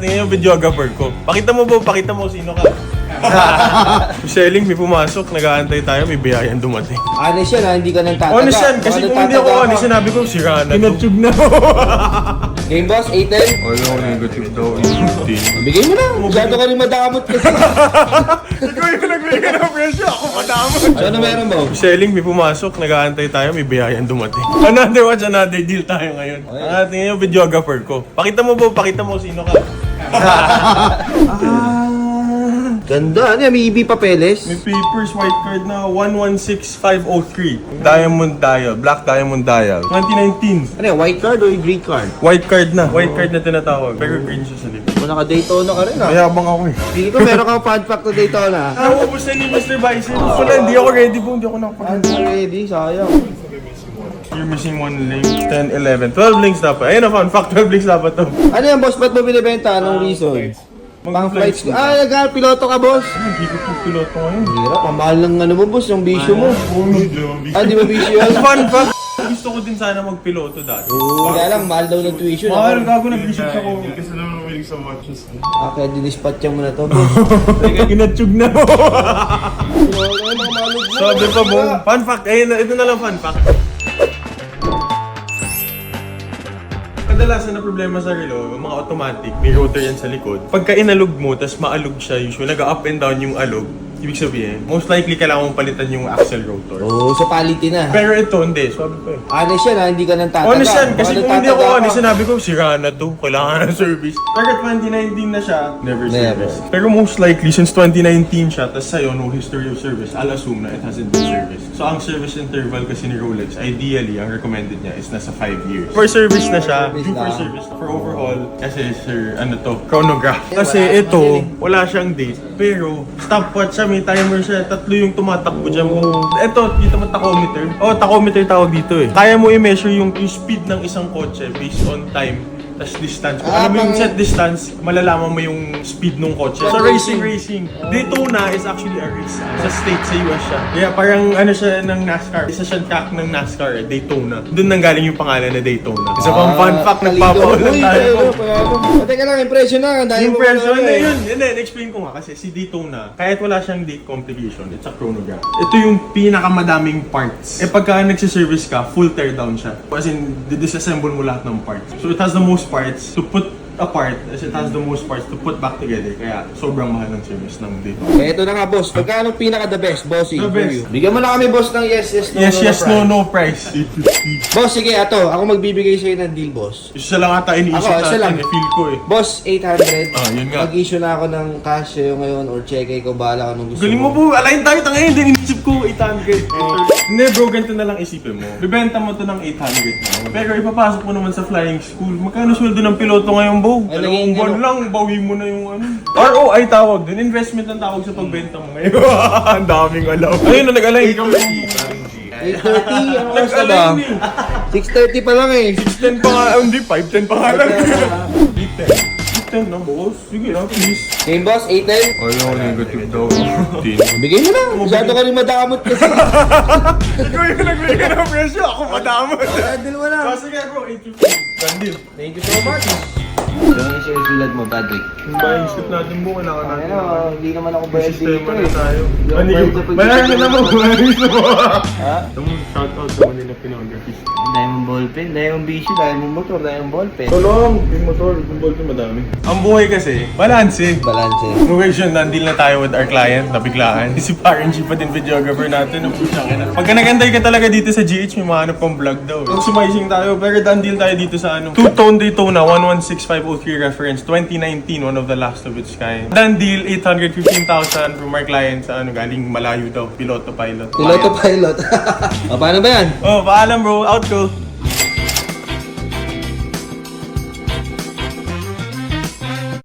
tingin yung videographer ko. Pakita mo ba? Pakita mo sino ka. Selling, may pumasok. Nag-aantay tayo, may biyayan dumating. Honest yan ha, hindi ka nang tataga. Honest yan, kasi kung hindi ako honest, sinabi ko, sira na to. Kinatsyug na ako. Game boss, 8-10. Wala, negative daw. Bigay mo na. Masyado ka rin madamot kasi. Ikaw yung nagbigay ng presyo, ako madamot. So ano meron mo? Selling, may pumasok. Nag-aantay tayo, may biyayan dumating. Another deal tayo ngayon. Ang ating yung videographer ko. Pakita mo ba? Pakita mo sino ka. Ganda. Ano yan? May EB papeles? May papers, white card na 116503. Diamond dial, black diamond dial. 2019. Ano yan? White card o green card? White card na. White card na tinatawag. Pero green siya sa likod. Kung naka-Daytona ka rin ha. Mayabang ako eh. Hindi ko meron kang fun fact to Daytona. Naubos na ni Mr. Bison. Wala, hindi ako ready po. Hindi ako nakapag. Ano ready? Sayang. You're missing one link. 10, 11. 12 links dapat. Ayun na, fun fact. 12 links dapat to. Ano yan boss? Ba't mo binibenta? Anong reason? Pang flights. Ah, piloto ka boss? Hindi ko po piloto ngayon. Hirap. Ang mahal ng ano mo boss, yung bisyo mo. Ah, di ba bisyo yan? Fun fact. Gusto ko din sana magpiloto dati. Kaya lang, mahal daw ng tuition. Mahal, gago nag-isip ako. Kasi naman naman sa watches. Kaya dinispatch mo na to boss. Teka, kinatsyug na ako. Sabi pa mo. Fun fact. Ayun, ito na lang fun fact. Kadalasan na problema sa relo, mga automatic, may rotor yan sa likod. Pagka inalog mo, tas maalog siya, usually nag-up and down yung alog, ibig sabihin, most likely kailangan mong palitan yung axle rotor. Oo, so quality na. Pero ito, hindi. Sabi ko eh. Honest yan ha, hindi ka nang tataga. Honest yan, kasi Baka kung hindi ako nagtataga honest, ka. sinabi ko, sira na to, kailangan ng service. Pero 2019 na siya, never service. Pero most likely, since 2019 siya, tas sa'yo, no history of service, I'll assume na it hasn't been serviced. So ang service interval kasi ni Rolex, ideally, ang recommended niya is nasa 5 years. For service na siya, due for service. For overhaul, kasi sir, ano to, chronograph. Kasi ito, wala siyang date, pero stopwatch siya, may timer siya, tatlo yung tumatakbo dyan mo. Ito, dito mo tachometer. Oh, tachometer tawag dito eh. Kaya mo i-measure yung speed ng isang kotse based on time tas distance. Kung alam mo yung set distance, malalaman mo yung speed ng kotse. Sa racing. Daytona is actually a race. Sa state, sa US siya. Kaya parang ano siya ng NASCAR. Isa siyang track ng NASCAR, Daytona. Doon nanggaling yung pangalan na Daytona. Isa pang fun fact, nagpapaulan tayo. Teka lang, impression na. Yung person na yun. Explain ko nga kasi si Daytona, kahit wala siyang date complication, it's a chronograph. Ito yung pinakamadaming parts. Pagka nagsiservice ka, full tear down siya. As in, disassemble mo lahat ng parts. So it has the most parts to put apart as it has the most parts to put back together. Kaya sobrang mahal ng service ng Daytona. Eh, ito na nga boss. Pagkano pinaka the best, bossing? The best. Bigyan mo na kami boss ng yes, No price. Boss, sige, ako magbibigay sa'yo ng deal, boss. Isa lang ata iniisip Ako, isa lang. natin. Feel ko eh. Boss, 800. Yun nga. Mag-issue na ako ng cash sa'yo ngayon or cheque ko, bahala ka nung gusto Galing mo po, alayin tayo ngayon din inisip ko 800. Hindi bro, ganito na lang isipin mo. Bibenta mo to ng 800 na. Pero ipapasok mo naman sa flying school. Magkano sweldo ng piloto ngayon, Bo? Ay, Dalawang naging buwan lang, bawi mo na yung ano. ROI tawag dun, investment ang tawag sa pagbenta mo ngayon. Ang daming alaw. Ayun na, nag-align kami. 8:30, ang oras na ba? Nag-align eh. 6:30 pa lang eh. 6:10 pa nga, hindi, 5:10 pa nga lang. 8:10 na, boss. Sige na, please. Game boss, 8:10. Ayaw, negative daw. Bigay mo na. Masyado ka rin madamot kasi. Ikaw yung nagbigay ng presyo, ako madamot. Handle mo na. Sige bro, 850. Gandil. Thank you so much. Yung sulat mo, Patrick. Yung buying script natin mo, kailangan natin. Hindi naman ako bayad dito Sistema na eh. tayo. Yung Manigil. bayad sa pag- Malaki na mo, malaki na mo. Ha? Shoutout sa Manila Photography. Diamond ballpen, diamond bisyo, diamond motor, diamond ballpen. Tolong, yung motor, yung ball ko madami. Ang buhay kasi, balance eh. Balance eh. Location, nandil na tayo with our client, nabiglaan. Si Parang G pa din videographer natin, ang pusyang ina. Pagka nag-antay ka talaga dito sa GH, may mahanap pang vlog daw. Maximizing tayo, pero dandil tayo dito sa ano. Two-tone Daytona, 116503 reference, 2019, one of the last of its kind. Dandil, 815,000 from our client sa ano, galing malayo daw, piloto pilot. Piloto pilot. O, paano ba yan? Oh, paalam bro, out ko.